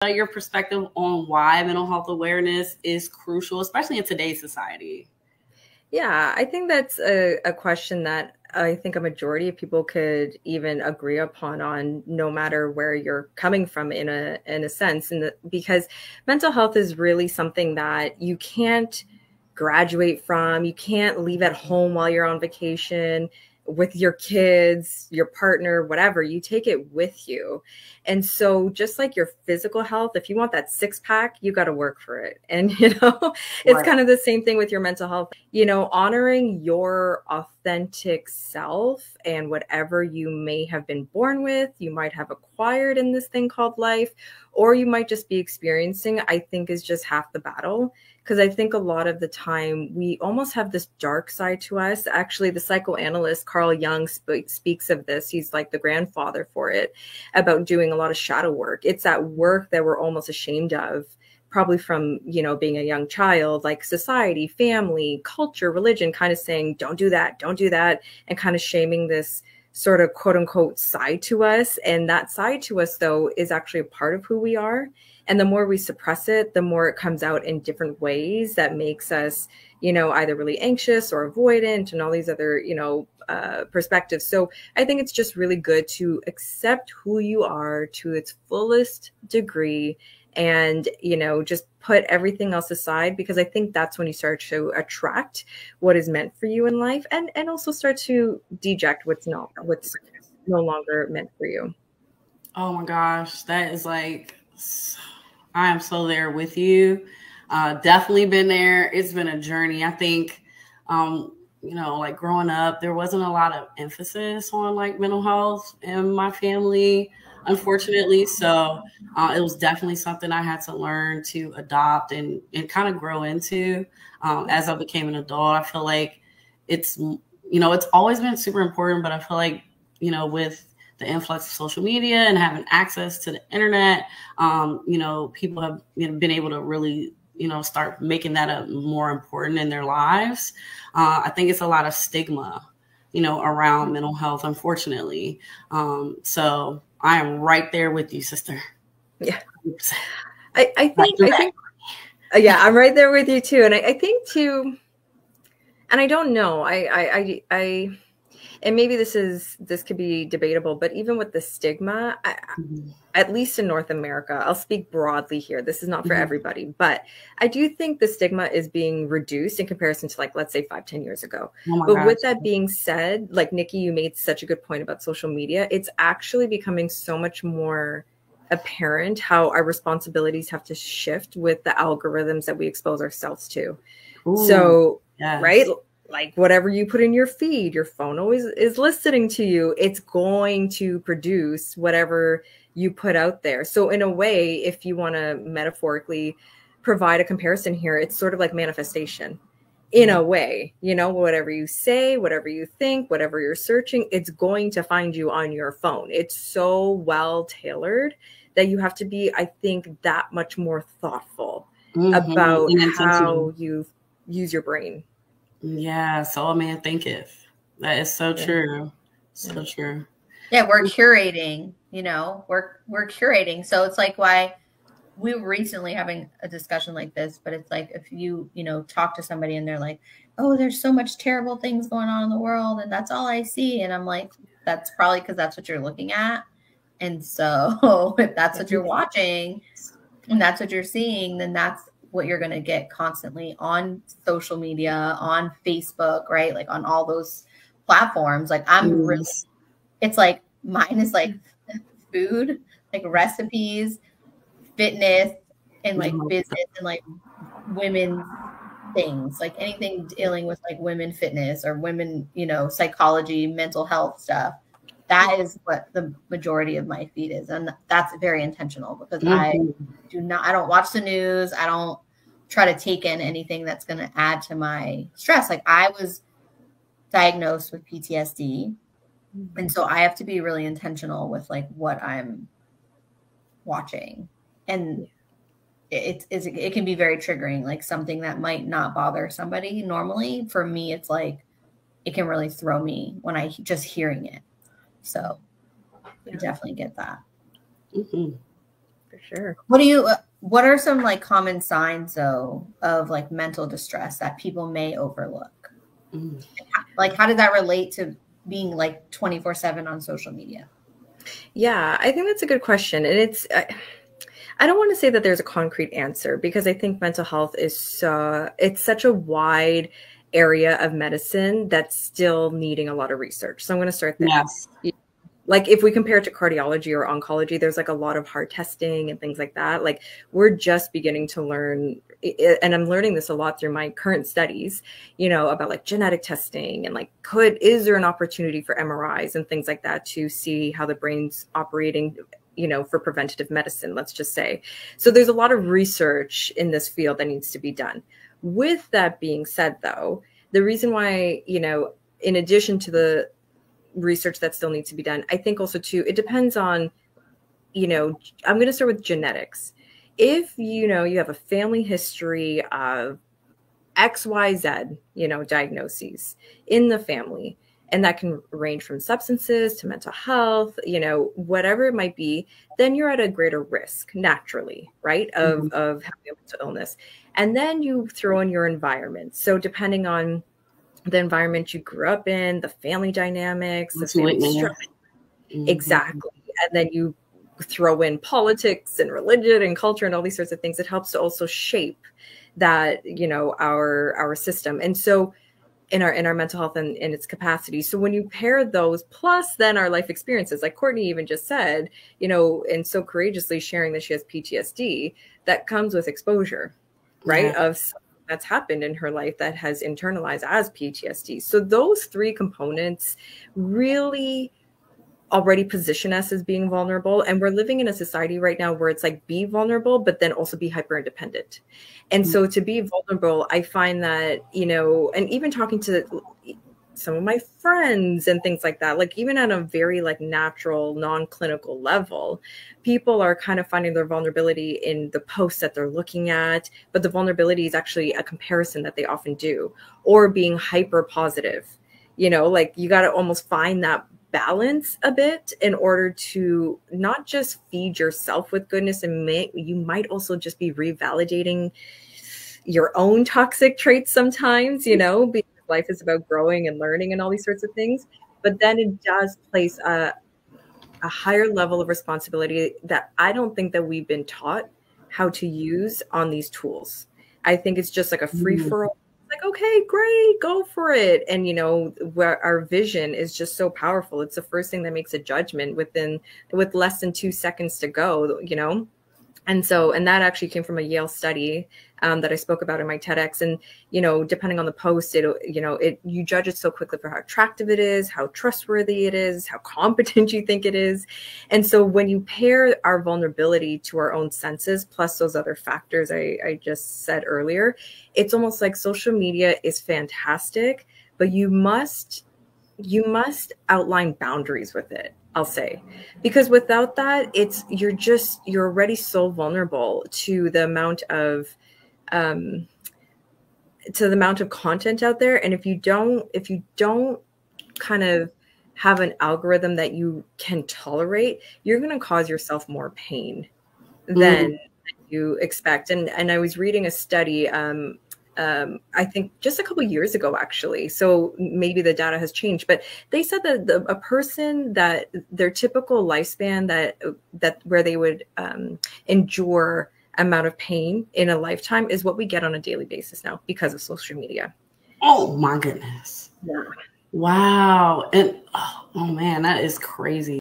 your perspective on why mental health awareness is crucial, especially in today's society? Yeah, I think that's a question that I think a majority of people could even agree upon on, no matter where you're coming from in a sense. Because mental health is really something that you can't graduate from. You can't leave at home while you're on vacation with your kids, your partner, whatever. You take it with you. And so just like your physical health, if you want that six pack, you got to work for it. And, it's kind of the same thing with your mental health, honoring your authentic self and whatever you may have been born with, you might have acquired in this thing called life, or you might just be experiencing, I think is just half the battle. Because I think a lot of the time we almost have this dark side to us. Actually, the psychoanalyst Carl Jung speaks of this. He's like the grandfather for it, about doing a lot of shadow work. It's that work that we're almost ashamed of, probably from, being a young child, like society, family, culture, religion, kind of saying, don't do that, and kind of shaming this sort of quote unquote side to us. And that side to us, though, is actually a part of who we are. And the more we suppress it, the more it comes out in different ways that makes us, either really anxious or avoidant and all these other, perspectives. So I think it's just really good to accept who you are to its fullest degree and, just put everything else aside, because I think that's when you start to attract what is meant for you in life, and also start to deject what's no longer meant for you. Oh my gosh, that is like, I am so there with you. Definitely been there. It's been a journey. I think, like growing up, there wasn't a lot of emphasis on like mental health in my family, unfortunately. So it was definitely something I had to learn to adopt and kind of grow into as I became an adult. I feel like it's always been super important, but I feel like, with the influx of social media and having access to the internet, people have been able to really, start making that more important in their lives. I think it's a lot of stigma, around mental health, unfortunately. So I am right there with you, sister. Yeah. I think, yeah, I'm right there with you too. And I think too, and I don't know, and maybe this could be debatable, but even with the stigma, at least in North America, I'll speak broadly here. This is not for everybody, but I do think the stigma is being reduced in comparison to, like, let's say 5-10 years ago. But with that being said, like Nikki, you made such a good point about social media. It's actually becoming so much more apparent how our responsibilities have to shift with the algorithms that we expose ourselves to. Ooh, so, yes. Right? Like whatever you put in your feed, your phone always is listening to you. It's going to produce whatever you put out there. So in a way, if you want to metaphorically provide a comparison here, it's sort of like manifestation in a way, whatever you say, whatever you think, whatever you're searching, it's going to find you on your phone. It's so well tailored that you have to be, I think, that much more thoughtful about how you use your brain. Yeah, so a man thinketh. That is so true. So true. Yeah, we're curating, we're curating. So it's like why we were recently having a discussion like this, but it's like if you, talk to somebody and they're like, oh, there's so much terrible things going on in the world and that's all I see. And I'm like, that's probably because that's what you're looking at. And so if that's what you're watching and that's what you're seeing, then that's what you're going to get constantly on social media, on Facebook, right? Like on all those platforms. Like I'm really, it's like mine is like food, like recipes, fitness, and like business and like women things, like anything dealing with like women fitness or women, psychology, mental health stuff. That is what the majority of my feed is. And that's very intentional because I don't watch the news. I don't try to take in anything that's going to add to my stress. Like I was diagnosed with PTSD. And so I have to be really intentional with like what I'm watching. And it can be very triggering, like something that might not bother somebody normally. For me, it's like, it can really throw me when I just hearing it. So I definitely get that. For sure. What are some like common signs though of like mental distress that people may overlook? Like how did that relate to being like 24/7 on social media? Yeah, I think that's a good question. And I don't want to say that there's a concrete answer, because I think mental health is it's such a wide area of medicine that's still needing a lot of research. So I'm going to start there. Yes. Like if we compare it to cardiology or oncology, there's like a lot of hard testing and things like that. Like we're just beginning to learn, and I'm learning this a lot through my current studies, about like genetic testing and like is there an opportunity for MRIs and things like that to see how the brain's operating, for preventative medicine, let's just say. So there's a lot of research in this field that needs to be done. With that being said, though, the reason why, in addition to the research that still needs to be done, I think also too, it depends on, I'm going to start with genetics. If, you have a family history of XYZ, diagnoses in the family, and that can range from substances to mental health, whatever it might be, then you're at a greater risk naturally, right, of having a mental illness. And then you throw in your environment. So depending on the environment you grew up in, the family dynamics, the family structure. Exactly. And then you throw in politics and religion and culture and all these sorts of things. It helps to also shape that, our system. And so in our mental health and its capacity. So when you pair those, plus then our life experiences, like Courtney even just said, and so courageously sharing that she has PTSD, that comes with exposure, right? Yeah. Of that's happened in her life that has internalized as PTSD. So those three components really already position us as being vulnerable. And we're living in a society right now where it's like be vulnerable, but then also be hyper independent. And so to be vulnerable, I find that, and even talking to some of my friends and things like that, like even at a very like natural, non-clinical level, people are kind of finding their vulnerability in the posts that they're looking at, but the vulnerability is actually a comparison that they often do, or being hyper positive, like you got to almost find that balance a bit in order to not just feed yourself with goodness, and you might also just be revalidating your own toxic traits sometimes, because life is about growing and learning and all these sorts of things. But then it does place a higher level of responsibility that I don't think that we've been taught how to use on these tools. I think it's just like a free-for-all. Like, okay, great, go for it. And, where our vision is just so powerful. It's the first thing that makes a judgment with less than 2 seconds to go, And that actually came from a Yale study that I spoke about in my TEDx. And, depending on the post, you judge it so quickly for how attractive it is, how trustworthy it is, how competent you think it is. And so when you pair our vulnerability to our own senses, plus those other factors I just said earlier, it's almost like social media is fantastic, but you must outline boundaries with it, I'll say, because without that, you're already so vulnerable to the amount of content out there. And if you don't kind of have an algorithm that you can tolerate, you're going to cause yourself more pain than you expect. And I was reading a study, I think just a couple of years ago, actually. So maybe the data has changed, but they said that a person that their typical lifespan that where they would endure amount of pain in a lifetime is what we get on a daily basis now because of social media. Oh my goodness. Yeah. Wow. And oh man, that is crazy.